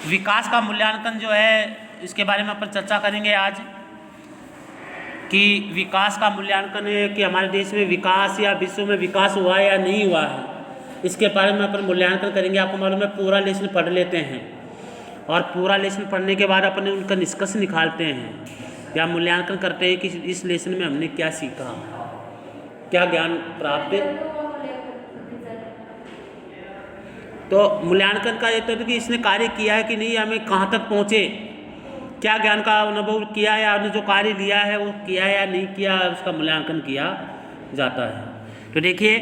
विकास का मूल्यांकन जो है इसके बारे में अपन चर्चा करेंगे आज कि विकास का मूल्यांकन है कि हमारे देश में विकास या विश्व में विकास हुआ है या नहीं हुआ है, इसके बारे में अपन मूल्यांकन करेंगे। आपको मालूम है पूरा लेसन पढ़ लेते हैं और पूरा लेसन पढ़ने के बाद अपन उनका निष्कर्ष निकालते हैं या मूल्यांकन करते हैं कि इस लेसन में हमने क्या सीखा, क्या ज्ञान प्राप्त है। तो मूल्यांकन का ये तो कि इसने कार्य किया है कि नहीं, हमें कहाँ तक पहुँचे, क्या ज्ञान का अनुभव किया है, आपने जो कार्य लिया है वो किया है या नहीं किया, उसका मूल्यांकन किया जाता है। तो देखिए,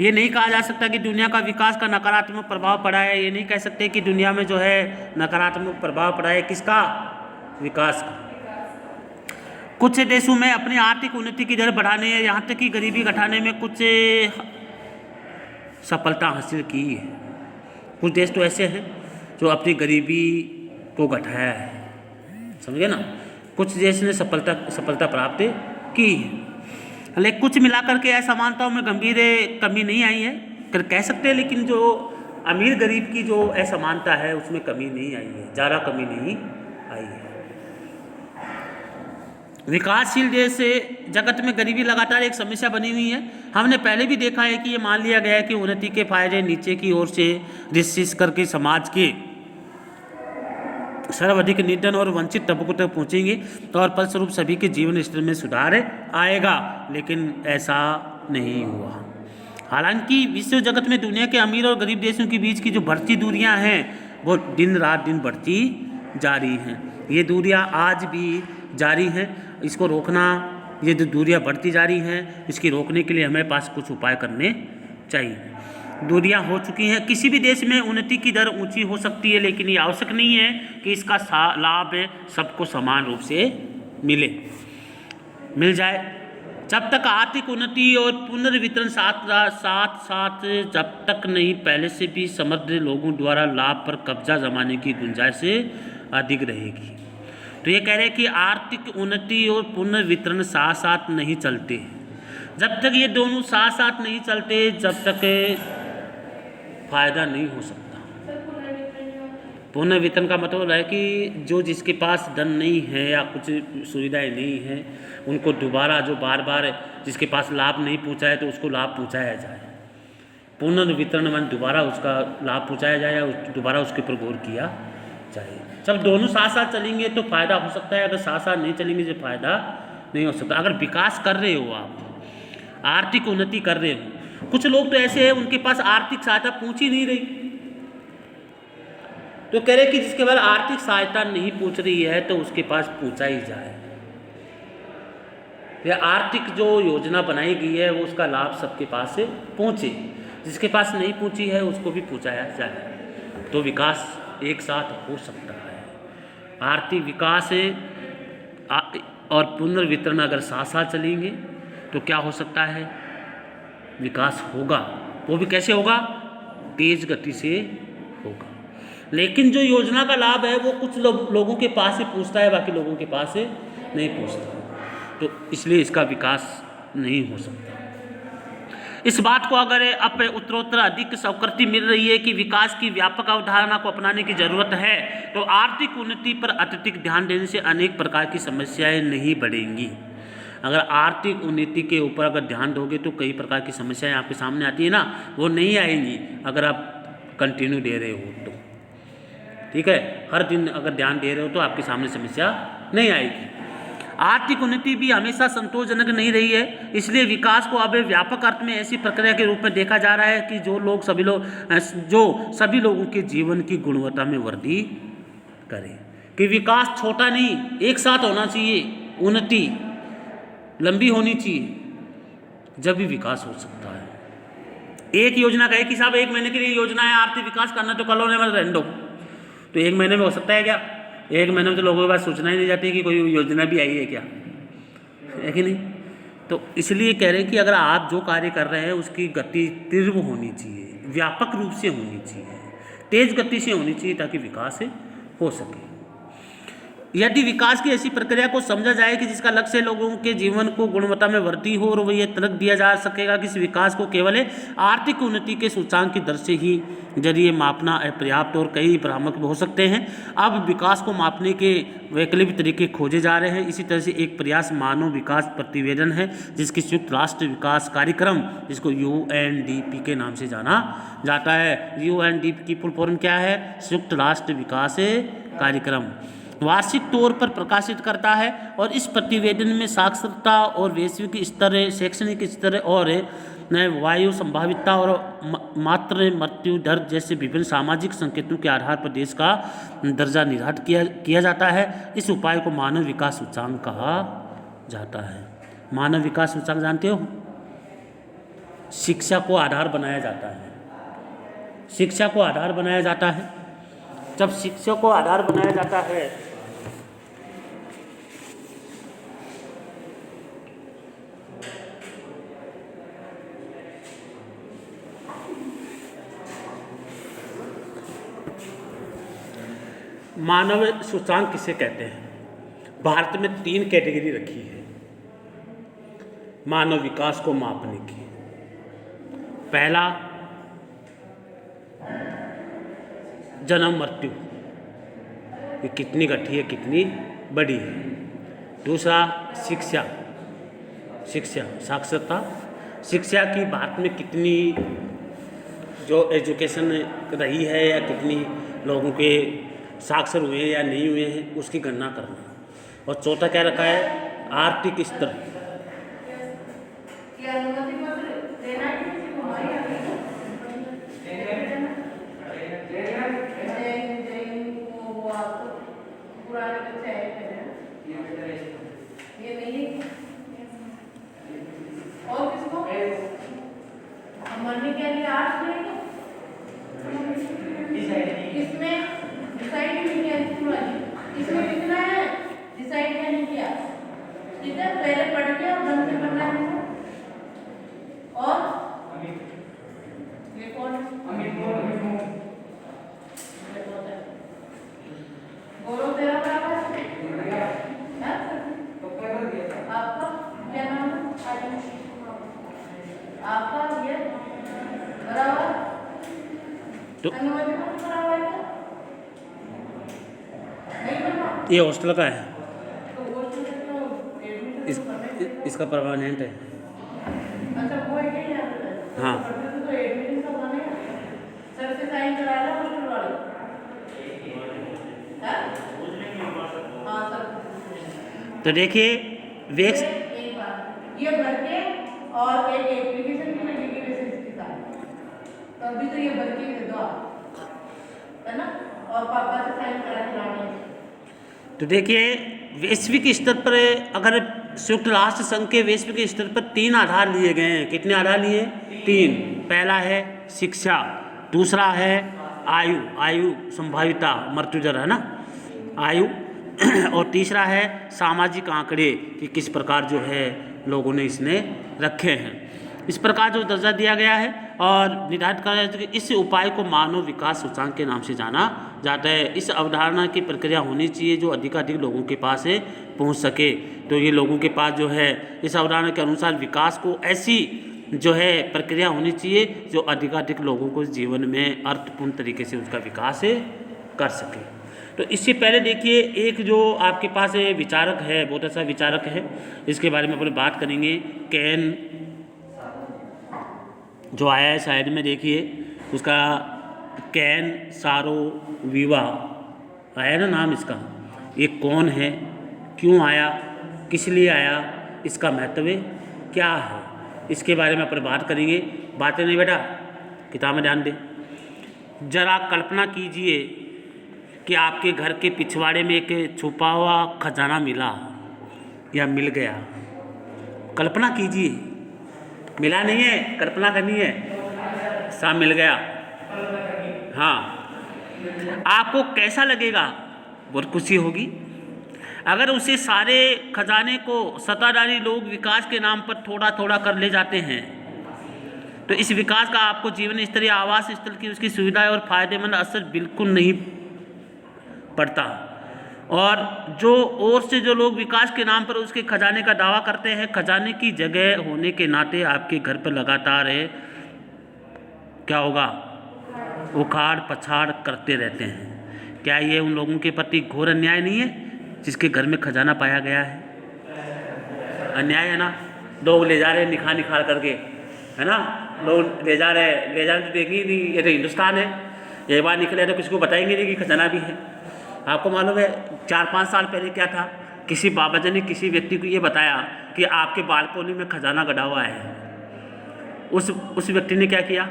ये नहीं कहा जा सकता कि दुनिया का विकास का नकारात्मक प्रभाव पड़ा है। ये नहीं कह सकते कि दुनिया में जो है नकारात्मक प्रभाव पड़ा है, किसका, विकास का। कुछ देशों में अपनी आर्थिक उन्नति की दर बढ़ाने या यहाँ तक कि गरीबी घटाने में कुछ सफलता हासिल की है। कुछ देश तो ऐसे हैं जो अपनी गरीबी को घटाया है, समझे ना। कुछ देश ने सफलता प्राप्त की है, लेकिन कुछ मिलाकर के असमानताओं में गंभीर कमी नहीं आई है कह सकते हैं। लेकिन जो अमीर गरीब की जो असमानता है उसमें कमी नहीं आई है, ज़्यादा कमी नहीं आई है। विकासशील देश से जगत में गरीबी लगातार एक समस्या बनी हुई है। हमने पहले भी देखा है कि ये मान लिया गया है कि उन्नति के फायदे नीचे की ओर से रिश्त करके समाज के सर्वाधिक निर्धन और वंचित तबकों तक पहुँचेंगे और फलस्वरूप सभी के जीवन स्तर में सुधार आएगा, लेकिन ऐसा नहीं हुआ। हालांकि विश्व जगत में दुनिया के अमीर और गरीब देशों के बीच की जो बढ़ती दूरियां हैं वो दिन बढ़ती जा रही हैं। ये दूरियां आज भी जारी हैं। इसको रोकना, ये जो दूरियां बढ़ती जा रही हैं, इसकी रोकने के लिए हमें पास कुछ उपाय करने चाहिए। दूरियां हो चुकी हैं। किसी भी देश में उन्नति की दर ऊंची हो सकती है, लेकिन ये आवश्यक नहीं है कि इसका लाभ सबको समान रूप से मिल जाए। जब तक आर्थिक उन्नति और पुनर्वितरण साथ जब तक नहीं पहले से भी समृद्ध लोगों द्वारा लाभ पर कब्जा जमाने की गुंजाइश अधिक रहेगी। तो ये कह रहे हैं कि आर्थिक उन्नति और पुनर्वितरण साथ साथ नहीं चलते। जब तक ये दोनों साथ साथ नहीं चलते, जब तक फायदा नहीं हो सकता। पुनर्वितरण का मतलब है कि जो जिसके पास धन नहीं है या कुछ सुविधाएं नहीं है, उनको दोबारा, जो बार बार जिसके पास लाभ नहीं पहुंचा है तो उसको लाभ पहुंचाया जाए। पुनर्वितरण मान दोबारा उसका लाभ पहुंचाया जाए या दोबारा उसके ऊपर गौर किया जाए। जब दोनों साथ साथ चलेंगे तो फायदा हो सकता है, अगर साथ साथ नहीं चलेंगे तो फायदा नहीं हो सकता। अगर विकास कर रहे हो, आप आर्थिक उन्नति कर रहे हो, कुछ लोग तो ऐसे हैं उनके पास आर्थिक सहायता पहुंच ही नहीं रही, तो कह रहे कि जिसके पास आर्थिक सहायता नहीं पहुंच रही है तो उसके पास पहुंचा ही जाए। या आर्थिक जो योजना बनाई गई है वो उसका लाभ सबके पास से पहुंचे, जिसके पास नहीं पहुंची है उसको भी पहुंचाया जाए, तो विकास एक साथ हो सकता है। आर्थिक विकास और पुनर्वितरण अगर साथ साथ चलेंगे तो क्या हो सकता है, विकास होगा। वो भी कैसे होगा, तेज गति से होगा। लेकिन जो योजना का लाभ है वो कुछ लोगों के पास से पहुंचता है, बाकी लोगों के पास से नहीं पहुंचता, तो इसलिए इसका विकास नहीं हो सकता। इस बात को अगर अब उत्तरोत्तर अधिक स्वीकृति मिल रही है कि विकास की व्यापक अवधारणा को अपनाने की जरूरत है, तो आर्थिक उन्नति पर अत्यधिक ध्यान देने से अनेक प्रकार की समस्याएं नहीं बढ़ेंगी। अगर आर्थिक उन्नति के ऊपर अगर ध्यान दोगे तो कई प्रकार की समस्याएं आपके सामने आती है ना, वो नहीं आएंगी अगर आप कंटिन्यू दे रहे हो तो। ठीक है, हर दिन अगर ध्यान दे रहे हो तो आपके सामने समस्या नहीं आएगी। आर्थिक उन्नति भी हमेशा संतोषजनक नहीं रही है, इसलिए विकास को अब व्यापक अर्थ में ऐसी प्रक्रिया के रूप में देखा जा रहा है कि जो सभी लोगों के जीवन की गुणवत्ता में वृद्धि करे। कि विकास छोटा नहीं, एक साथ होना चाहिए, उन्नति लंबी होनी चाहिए, जब भी विकास हो सकता है। एक योजना कहे कि साहब 1 महीने के लिए योजना है आर्थिक विकास करना, तो कल होने वाला रैंडम, तो 1 महीने में हो सकता है क्या? 1 महीने में तो लोगों के पास सूचना ही नहीं जाती कि कोई योजना भी आई है क्या, है कि नहीं। तो इसलिए कह रहे हैं कि अगर आप जो कार्य कर रहे हैं उसकी गति तीव्र होनी चाहिए, व्यापक रूप से होनी चाहिए, तेज गति से होनी चाहिए, ताकि विकास हो सके। यदि विकास की ऐसी प्रक्रिया को समझा जाए कि जिसका लक्ष्य लोगों के जीवन को गुणवत्ता में वृद्धि हो, और वह तर्क दिया जा सकेगा कि इस विकास को केवल आर्थिक उन्नति के सूचांक की दर से ही जरिए मापना अपर्याप्त और कई भ्रामक हो सकते हैं। अब विकास को मापने के वैकल्पिक तरीके खोजे जा रहे हैं। इसी तरह से एक प्रयास मानव विकास प्रतिवेदन है, जिसकी संयुक्त राष्ट्र विकास कार्यक्रम, जिसको UNDP के नाम से जाना जाता है। UNDP की फुल फॉर्म क्या है? संयुक्त राष्ट्र विकास कार्यक्रम। वार्षिक तौर पर प्रकाशित करता है, और इस प्रतिवेदन में साक्षरता और वैश्विक स्तर, शैक्षणिक स्तर और वायु संभावितता और मातृ मृत्यु दर जैसे विभिन्न सामाजिक संकेतों के आधार पर देश का दर्जा निर्धारित किया जाता है। इस उपाय को मानव विकास सूचांक कहा जाता है। मानव विकास सूचांक जानते हो? शिक्षा को आधार बनाया जाता है। शिक्षा को आधार बनाया जाता है। जब शिक्षा को आधार बनाया जाता है मानव सूचांक किसे कहते हैं? भारत में 3 कैटेगरी रखी है मानव विकास को मापने की। पहला जन्म मृत्यु, ये कितनी घटी है, कितनी बड़ी है। दूसरा शिक्षा, साक्षरता, शिक्षा की भारत में कितनी जो एजुकेशन रही है या कितनी लोगों के साक्षर हुए या नहीं हुए हैं, उसकी गणना करना। और चौथा क्या रखा है? आर्थिक स्तर। पहले पढ़ के और ढंग से पढ़ना है। और ये कौन? गौरव तेरा बराबर है? आपका क्या नाम है? आपका ये बराबर? तो बराबर है? नहीं बनना? ये हॉस्टल का है, इसका परमानेंट है। अच्छा, वो है क्या? हाँ, तो एडमिशन का बना है, सर से साइन करा लो हॉस्टल वाले। हाँ सर। तो देखिए वेक्स एक बार ये भर के और एक एप्लीकेशन भी लगेगी वैसे इसके साथ, तो अभी तो ये भर के दे दो आप, है ना? और पापा से साइन करा के लाने। तो देखिए वैश्विक स्तर पर, अगर संयुक्त राष्ट्र संघ के वैश्विक स्तर पर 3 आधार लिए गए हैं। कितने आधार लिए? 3। पहला है शिक्षा, दूसरा है आयु संभाविता, मृत्यु दर, है ना, आयु और तीसरा है सामाजिक आंकड़े कि किस प्रकार जो है लोगों ने इसने रखे हैं। इस प्रकार जो दर्जा दिया गया है और निर्धारित करा जाता है कि इस उपाय को मानव विकास सूचांक के नाम से जाना जाता है। इस अवधारणा की प्रक्रिया होनी चाहिए जो अधिकाधिक लोगों के पास पहुंच सके। तो ये लोगों के पास जो है इस अवधारणा के अनुसार विकास को ऐसी जो है प्रक्रिया होनी चाहिए जो अधिकाधिक लोगों को जीवन में अर्थपूर्ण तरीके से उसका विकास कर सके। तो इससे पहले देखिए एक जो आपके पास विचारक है, बहुत अच्छा विचारक है, इसके बारे में अपन बात करेंगे। कैन जो आया है साइड में देखिए, उसका कैन सारो विवा आया ना नाम इसका। ये कौन है, क्यों आया, किस लिए आया, इसका महत्व क्या है, इसके बारे में अपन बात करेंगे। बातें नहीं बेटा, किताब में ध्यान दें। जरा कल्पना कीजिए कि आपके घर के पिछवाड़े में एक छुपा हुआ खजाना मिला या मिल गया। कल्पना कीजिए, मिला नहीं है, कल्पना करनी है, सा मिल गया। हाँ, आपको कैसा लगेगा? बहुत खुशी होगी। अगर उसे सारे खजाने को सत्ताधारी लोग विकास के नाम पर थोड़ा थोड़ा कर ले जाते हैं तो इस विकास का आपको जीवन स्तर या आवास स्थल की उसकी सुविधाएं और फायदेमंद असर बिल्कुल नहीं पड़ता। और जो और से जो लोग विकास के नाम पर उसके खजाने का दावा करते हैं, खजाने की जगह होने के नाते आपके घर पर लगातार क्या होगा, उखाड़ पछाड़ करते रहते हैं। क्या ये उन लोगों के प्रति घोर अन्याय नहीं है जिसके घर में खजाना पाया गया है? अन्याय है ना। लोग ले जा रहे हैं निखार करके, है ना, लोग ले जा तो देखेंगे नहीं, ये तो हिंदुस्तान है, एक बार निकले तो किसी को बताएंगे नहीं कि खजाना भी है। आपको मालूम है 4-5 साल पहले क्या था, किसी बाबा जी ने किसी व्यक्ति को ये बताया कि आपके बालकोनी में खजाना गड़ा हुआ है। उस व्यक्ति ने क्या किया,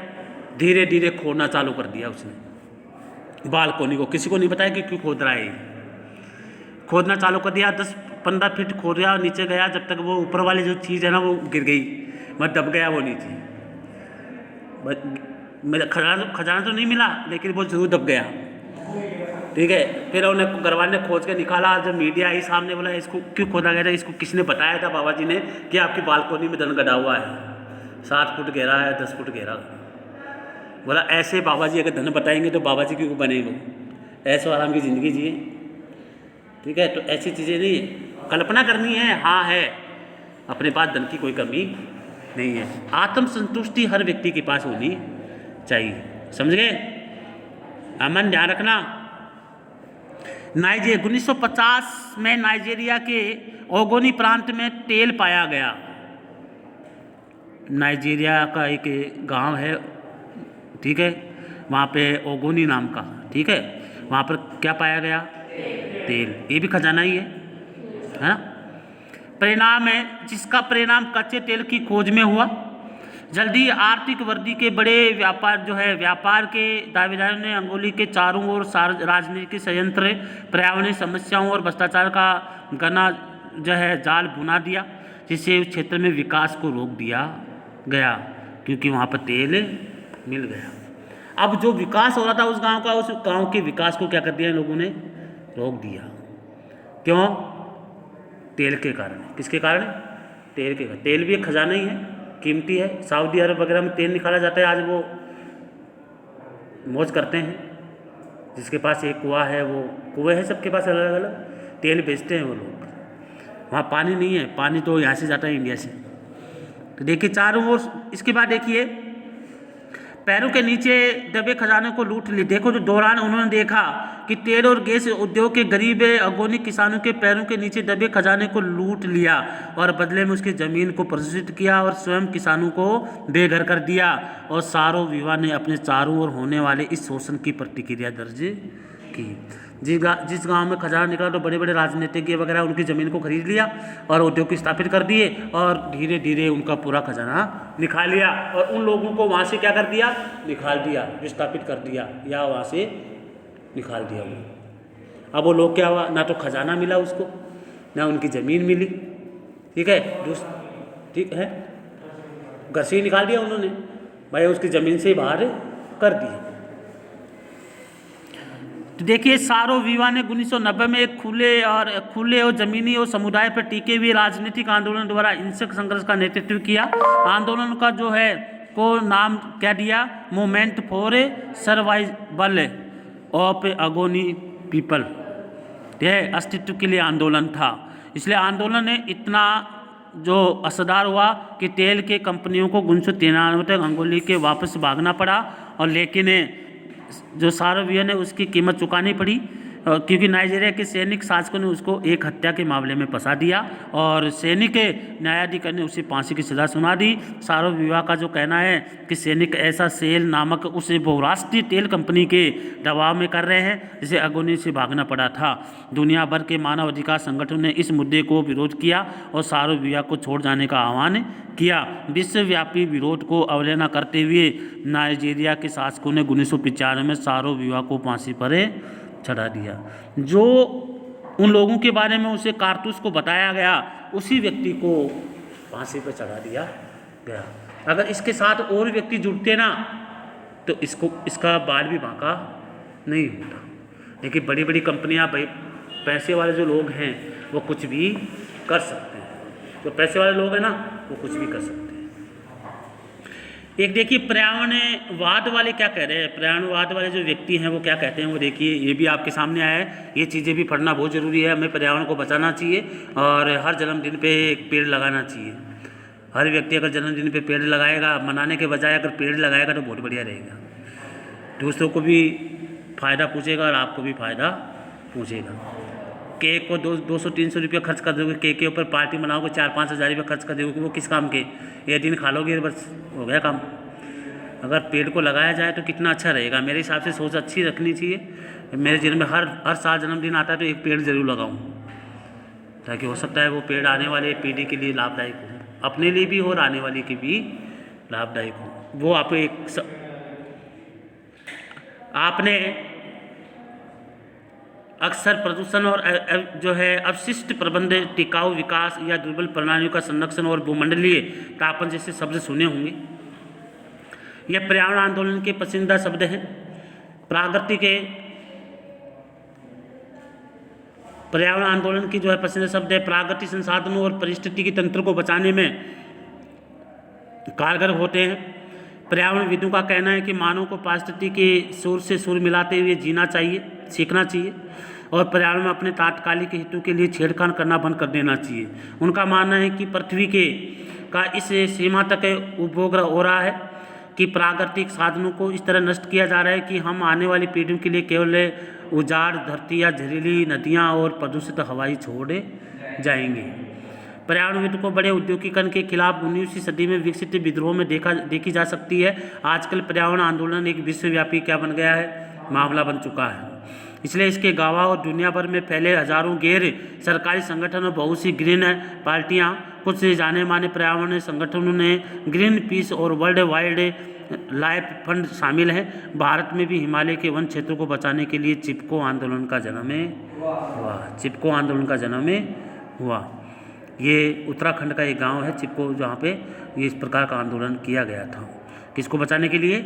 धीरे धीरे खोदना चालू कर दिया उसने बालकोनी को, किसी को नहीं बताया कि क्यों खोद रहा है। खोदना चालू कर दिया, 10-15 फीट खोदा, नीचे गया, जब तक वो ऊपर वाली जो चीज़ है ना वो गिर गई, मैं दब गया वो नीचे। मेरा खजाना तो नहीं मिला, लेकिन वो जरूर दब गया। ठीक है, फिर उन्हें घरवाले ने खोज के निकाला, जब मीडिया आई सामने, बोला इसको क्यों खोदा गया था, इसको किसने बताया था बाबा जी ने कि आपकी बालकोनी में धन गड़ा हुआ है, 7 फुट गहरा है, 10 फुट गहरा। बोला ऐसे बाबा जी अगर धन बताएंगे तो बाबा जी क्यों बनेंगे, ऐसे आराम की ज़िंदगी जिए। ठीक है, तो ऐसी चीज़ें नहीं है, कल्पना करनी है, हाँ है, अपने पास धन की कोई कमी नहीं है। आत्मसंतुष्टि हर व्यक्ति के पास होनी चाहिए, समझ गए? अमन ध्यान रखना। 1950 में नाइजीरिया के ओगोनी प्रांत में तेल पाया गया। नाइजीरिया का एक गांव है, ठीक है, वहाँ पे ओगोनी नाम का, ठीक है, वहाँ पर क्या पाया गया, तेल। ये भी खजाना ही है ना। परिणाम है जिसका परिणाम कच्चे तेल की खोज में हुआ। जल्दी आर्थिक वृद्धि के बड़े व्यापार के दावेदारों ने अंगोली के चारों ओर राजनीतिक षड्यंत्र, पर्यावरणीय समस्याओं और भ्रष्टाचार का घना जाल बुना दिया, जिससे उस क्षेत्र में विकास को रोक दिया गया, क्योंकि वहाँ पर तेल मिल गया। अब जो विकास हो रहा था उस गांव के विकास को क्या कर दिया इन लोगों ने, रोक दिया। क्यों? तेल के कारण। किसके कारण? तेल के कारण। तेल भी एक खजाना ही है, कीमती है। सऊदी अरब वगैरह में तेल निकाला जाता है, आज वो मौज करते हैं। जिसके पास एक कुआं है, वो कुएं हैं सबके पास अलग अलग, तेल बेचते हैं वो लोग। वहाँ पानी नहीं है, पानी तो यहाँ से जाता है इंडिया से। तो देखिए चारों ओर, इसके बाद देखिए पैरों के नीचे दबे खजाने को लूट ली। देखो जो दौरान उन्होंने देखा कि तेल और गैस उद्योग के गरीब अगोनी किसानों के पैरों के नीचे दबे खजाने को लूट लिया और बदले में उसकी ज़मीन को प्रदूषित किया और स्वयं किसानों को बेघर कर दिया। और सारो विवाह ने अपने चारों ओर होने वाले इस शोषण की प्रतिक्रिया दर्ज की। जिस गांव में खजाना निकला तो बड़े बड़े राजनीतिज्ञ वगैरह उनकी ज़मीन को खरीद लिया और उद्योग स्थापित कर दिए और धीरे धीरे उनका पूरा खजाना निकाल लिया और उन लोगों को वहाँ से क्या कर दिया, निकाल दिया, विस्थापित कर दिया या वहाँ से निकाल दिया वो। अब वो लोग क्या हुआ, ना तो खजाना मिला उसको, ना उनकी ज़मीन मिली। ठीक है, ठीक है, घर से ही निकाल दिया उन्होंने, भाई उसकी ज़मीन से ही बाहर कर दिया। तो देखिए सारो विवा ने 1990 में एक खुले और जमीनी और समुदाय पर टिके हुए राजनीतिक आंदोलन द्वारा हिंसक संघर्ष का नेतृत्व किया। आंदोलन का को नाम क्या दिया, movement for survival of agony people. यह अस्तित्व के लिए आंदोलन था। इसलिए आंदोलन ने इतना जो असरदार हुआ कि तेल के कंपनियों को 1993 तक अंगोली के वापस भागना पड़ा। और लेकिन जो सारोविया ने उसकी कीमत चुकानी पड़ी, क्योंकि नाइजीरिया के सैनिक शासकों ने उसको एक हत्या के मामले में फंसा दिया और सैनिक न्यायाधिकरण ने उसे फांसी की सज़ा सुना दी। सारोविया का जो कहना है कि सैनिक ऐसा सेल नामक उसे बहुराष्ट्रीय तेल कंपनी के दबाव में कर रहे हैं जिसे अगोनी से भागना पड़ा था। दुनिया भर के मानव अधिकार संगठनों ने इस मुद्दे को विरोध किया और सारोविया को छोड़ जाने का आह्वान किया। विश्वव्यापी विरोध को अवहेलना करते हुए नाइजीरिया के शासकों ने 1995 में सारोविया को फांसी पर चढ़ा दिया। जो उन लोगों के बारे में उसे कारतूस को बताया गया उसी व्यक्ति को फांसी पर चढ़ा दिया गया। अगर इसके साथ और व्यक्ति जुड़ते ना तो इसका बाल भी बांका नहीं होता। लेकिन बड़ी बड़ी कंपनियां, पैसे वाले जो लोग हैं वो कुछ भी कर सकते हैं। जो पैसे वाले लोग हैं ना वो कुछ भी कर सकते हैं। एक देखिए पर्यावरणवाद वाले क्या कह रहे हैं, पर्यावरणवाद वाले जो व्यक्ति हैं वो क्या कहते हैं, वो देखिए ये भी आपके सामने आया है। ये चीज़ें भी पढ़ना बहुत ज़रूरी है। हमें पर्यावरण को बचाना चाहिए और हर जन्मदिन पे एक पेड़ लगाना चाहिए। हर व्यक्ति अगर जन्मदिन पे पेड़ लगाएगा, मनाने के बजाय अगर पेड़ लगाएगा तो बहुत बढ़िया रहेगा। दूसरों को भी फ़ायदा पहुँचेगा और आपको भी फ़ायदा पहुँचेगा। केक को 200-300 रुपये खर्च कर दोगे, केक के ऊपर पार्टी मनाओगे, 4-5 हज़ार रुपये खर्च कर दोगे, वो किस काम के? ये दिन खा लोगे बस, हो गया काम। अगर पेड़ को लगाया जाए तो कितना अच्छा रहेगा। मेरे हिसाब से सोच अच्छी रखनी चाहिए। मेरे जीवन में हर साल जन्मदिन आता है तो एक पेड़ ज़रूर लगाऊँ, ताकि हो सकता है वो पेड़ आने वाले पीढ़ी के लिए लाभदायक हो, अपने लिए भी हो और आने वाले के भी लाभदायक हो। वो आप आपने अक्सर प्रदूषण और जो है अपशिष्ट प्रबंधन, टिकाऊ विकास या दुर्बल प्रणालियों का संरक्षण और भूमंडलीय तापन जैसे शब्द सुने होंगे। यह पर्यावरण आंदोलन के पसंदीदा शब्द हैं। पर्यावरण आंदोलन की जो है पसंदीदा शब्द है। प्राकृतिक संसाधनों और पारिस्थितिकी तंत्र को बचाने में कारगर होते हैं। पर्यावरणविदों का कहना है कि मानव को पारिस्थितिकी के सुर से सुर मिलाते हुए जीना चाहिए, सीखना चाहिए और पर्यावरण में अपने तात्कालिक हितों के लिए छेड़खानी करना बंद कर देना चाहिए। उनका मानना है कि पृथ्वी का इस सीमा तक उपभोग हो रहा है कि प्राकृतिक साधनों को इस तरह नष्ट किया जा रहा है कि हम आने वाली पीढ़ियों के लिए केवल उजाड़ धरती या जहरीली नदियाँ और प्रदूषित हवाई छोड़े जाएंगे। पर्यावरणविद को बड़े औद्योगिकरण के खिलाफ 19वीं सदी में विकसित विद्रोह में देखी जा सकती है। आजकल पर्यावरण आंदोलन एक विश्वव्यापी क्या बन गया है, मामला बन चुका है। इसलिए इसके गवाह और दुनिया भर में फैले हजारों गैर सरकारी संगठन और बहुत सी ग्रीन पार्टियां, कुछ जाने माने पर्यावरण संगठनों ने ग्रीन पीस और वर्ल्ड वाइल्ड लाइफ फंड शामिल हैं। भारत में भी हिमालय के वन क्षेत्रों को बचाने के लिए चिपको आंदोलन का जन्म हुआ। ये उत्तराखंड का एक गांव है चिपको, जहाँ पे ये इस प्रकार का आंदोलन किया गया था। किसको बचाने के लिए?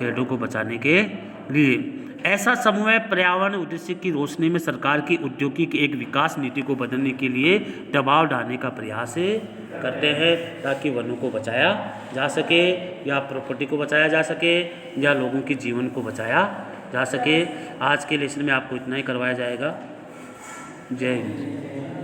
पेड़ों को बचाने के लिए। ऐसा समूह पर्यावरण उद्देश्य की रोशनी में सरकार की औद्योगिक एक विकास नीति को बदलने के लिए दबाव डालने का प्रयास करते हैं, ताकि वनों को बचाया जा सके या प्रॉपर्टी को बचाया जा सके या लोगों के जीवन को बचाया जा सके। आज के लेसन में आपको इतना ही करवाया जाएगा। जय हिंद।